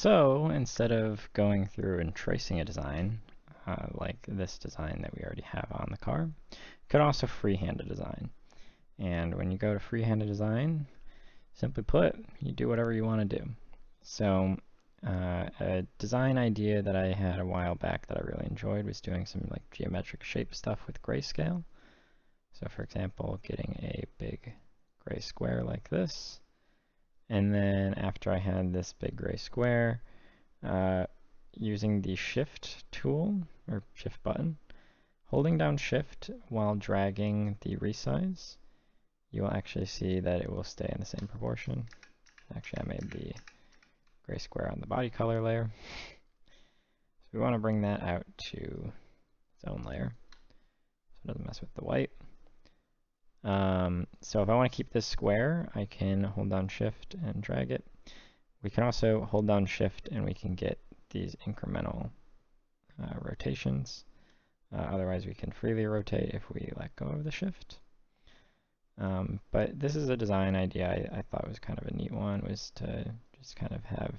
So instead of going through and tracing a design, like this design that we already have on the car, you could also freehand a design. And when you go to freehand a design, simply put, you do whatever you want to do. So a design idea that I had a while back that I really enjoyed was doing some like geometric shape stuff with grayscale. So for example, getting a big gray square like this. And then after I had this big gray square, using the shift tool or shift button, holding down shift while dragging the resize, you will actually see that it will stay in the same proportion. Actually, I made the gray square on the body color layer. So we want to bring that out to its own layer so it doesn't mess with the white. So if I want to keep this square, I can hold down shift and drag it. We can also hold down shift and we can get these incremental rotations. Otherwise we can freely rotate if we let go of the shift. But this is a design idea I thought was kind of a neat one, was to just kind of have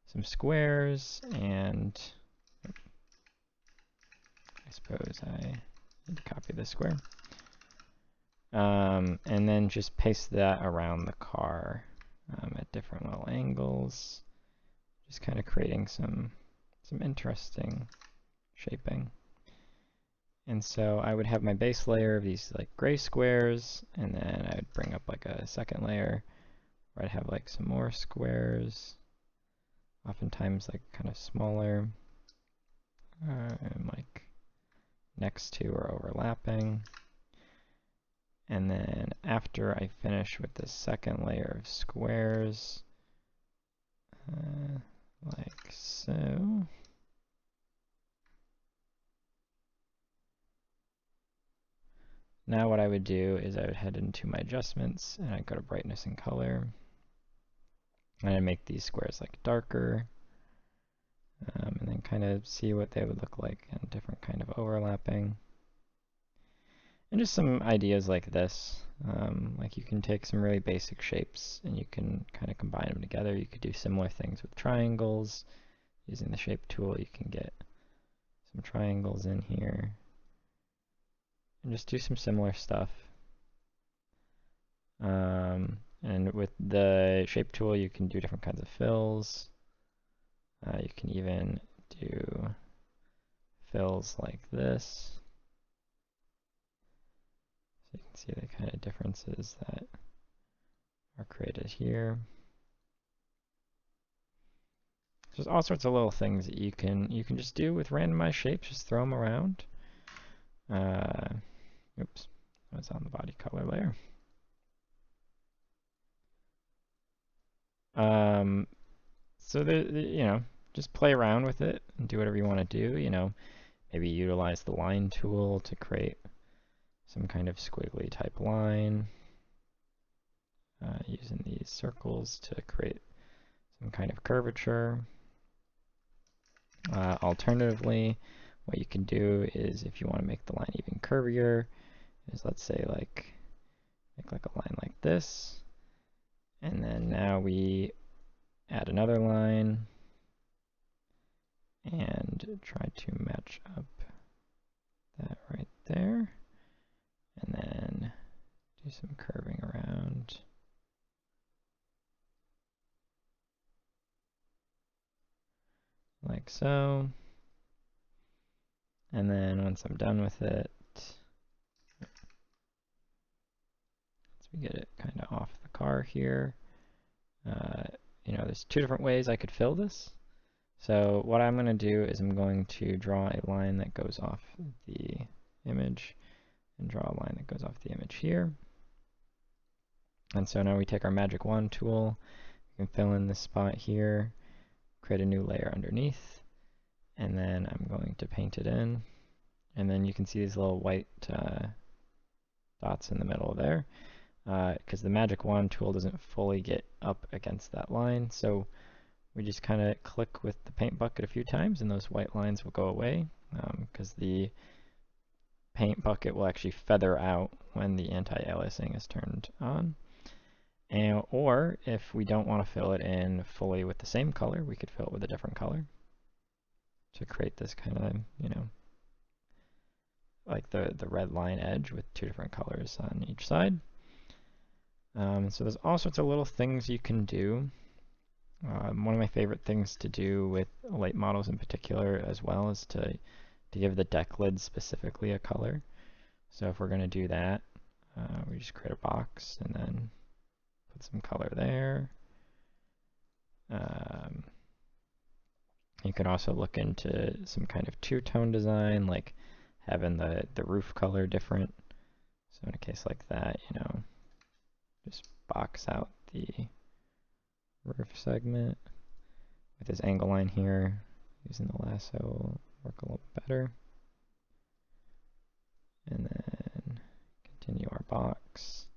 some squares, and I suppose I need to copy this square. And then just paste that around the car at different little angles, just kind of creating some interesting shaping. And so I would have my base layer of these like gray squares, and then I would bring up like a second layer where I'd have like some more squares, oftentimes like kind of smaller, and like next to or overlapping. And then after I finish with the second layer of squares, like so. Now what I would do is I would head into my adjustments and I'd go to brightness and color. And I'd make these squares like darker. And then kind of see what they would look like in different kind of overlapping. And just some ideas like this. Like you can take some really basic shapes and you can kind of combine them together. You could do similar things with triangles. Using the shape tool, you can get some triangles in here. And just do some similar stuff. And with the shape tool, you can do different kinds of fills. You can even do fills like this. So you can see the kind of differences that are created here. There's all sorts of little things that you can just do with randomized shapes. Just throw them around. Oops, that was on the body color layer. So just play around with it and do whatever you want to do. Maybe utilize the line tool to create some kind of squiggly type line. Using these circles to create some kind of curvature. Alternatively, what you can do is, if you want to make the line even curvier, is let's say make like a line like this. And then now we add another line and try to match up that right there. And then do some curving around. Like so. And then once I'm done with it, once we get it kind of off the car here, there's two different ways I could fill this. So what I'm going to do is I'm going to draw a line that goes off the image and draw a line that goes off the image here. And so now we take our magic wand tool, we can fill in this spot here, create a new layer underneath, and then I'm going to paint it in. And then you can see these little white dots in the middle there, because the magic wand tool doesn't fully get up against that line. So we just kind of click with the paint bucket a few times and those white lines will go away, because the paint bucket will actually feather out when the anti-aliasing is turned on. And, or if we don't want to fill it in fully with the same color, we could fill it with a different color to create this kind of, you know, like the red line edge with two different colors on each side. So there's all sorts of little things you can do. One of my favorite things to do with late models in particular as well is to give the deck lid specifically a color. So if we're going to do that, we just create a box and then put some color there. You can also look into some kind of two-tone design, like having the roof color different. So in a case like that, you know, just box out the roof segment with this angle line here. Using the lasso will work a little better. And then continue our box.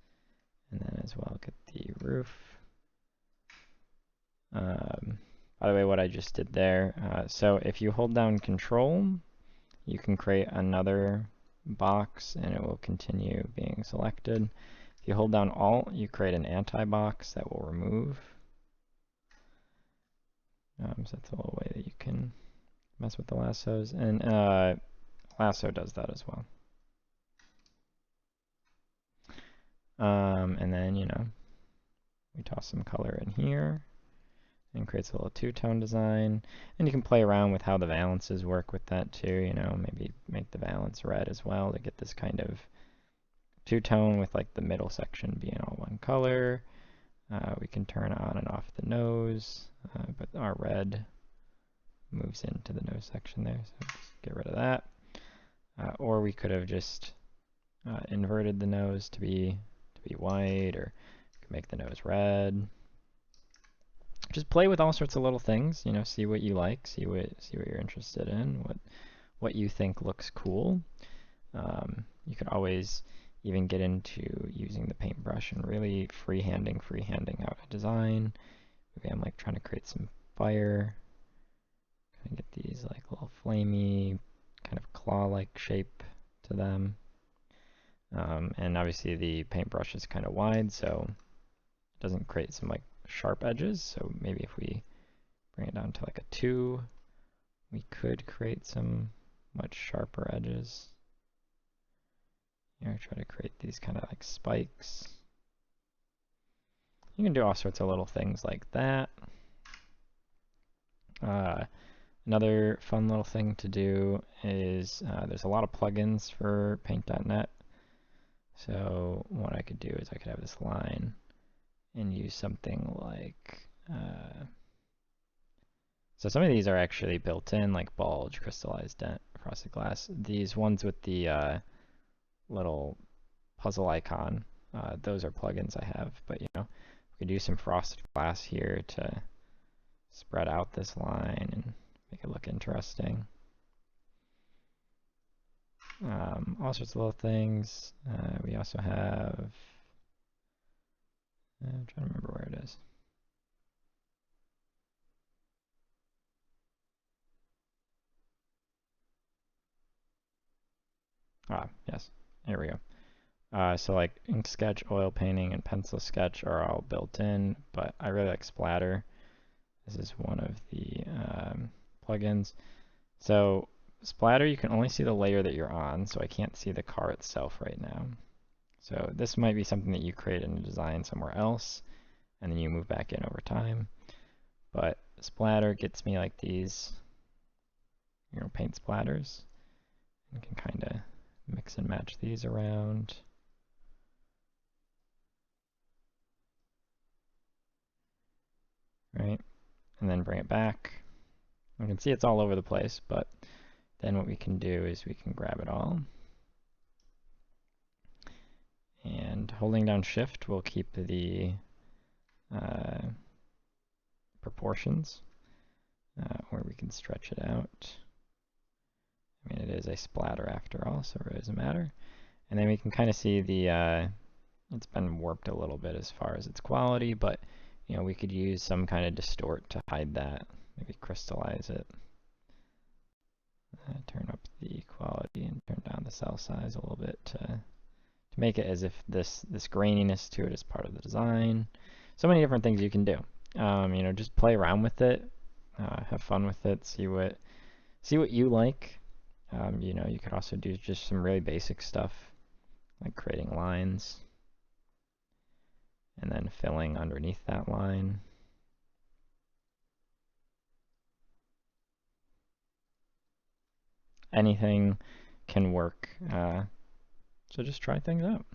And then as well get the roof. By the way, what I just did there, so if you hold down Control, you can create another box and it will continue being selected. If you hold down Alt, you create an anti-box that will remove. So that's a little way that you can mess with the lassos, and lasso does that as well. And then, you know, we toss some color in here and creates a little two-tone design. And you can play around with how the valances work with that too, you know, maybe make the valance red as well to get this kind of two-tone with like the middle section being all one color. We can turn on and off the nose, but our red moves into the nose section there, so just get rid of that. Or we could have just inverted the nose to be white, or make the nose red. Just play with all sorts of little things, you know, see what you like, see what you're interested in, what you think looks cool. You could always even get into using the paintbrush and really freehanding out a design. Maybe I'm like trying to create some fire. Kind of get these like little flamey, kind of claw-like shape to them. And obviously the paintbrush is kind of wide, so it doesn't create some like sharp edges. So maybe if we bring it down to like a 2, we could create some much sharper edges. You know, try to create these kind of like spikes. You can do all sorts of little things like that. Another fun little thing to do is there's a lot of plugins for paint.net. So what I could do is I could have this line and use something like, so some of these are actually built in, like bulge, crystallized dent, frosted glass. These ones with the little puzzle icon, those are plugins I have, but you know, we could do some frosted glass here to spread out this line and make it look interesting. All sorts of little things. We also have, I'm trying to remember where it is. Yes, here we go. So like ink sketch, oil painting, and pencil sketch are all built in, but I really like splatter. This is one of the plugins. So splatter, you can only see the layer that you're on, so I can't see the car itself right now. So this might be something that you create in a design somewhere else, and then you move back in over time. But splatter gets me like these, you know, paint splatters. You can kind of mix and match these around. Right, and then bring it back. You can see it's all over the place, but then what we can do is we can grab it all. And holding down Shift will keep the proportions, or we can stretch it out. I mean, it is a splatter after all, so it really doesn't matter. And then we can kind of see the, it's been warped a little bit as far as its quality, but you know, we could use some kind of distort to hide that, maybe crystallize it. Turn up the quality and turn down the cell size a little bit to to make it as if this graininess to it is part of the design. So many different things you can do. You know, just play around with it, have fun with it, see what you like. You know, you could also do just some really basic stuff like creating lines and then filling underneath that line. Anything can work. So just try things out.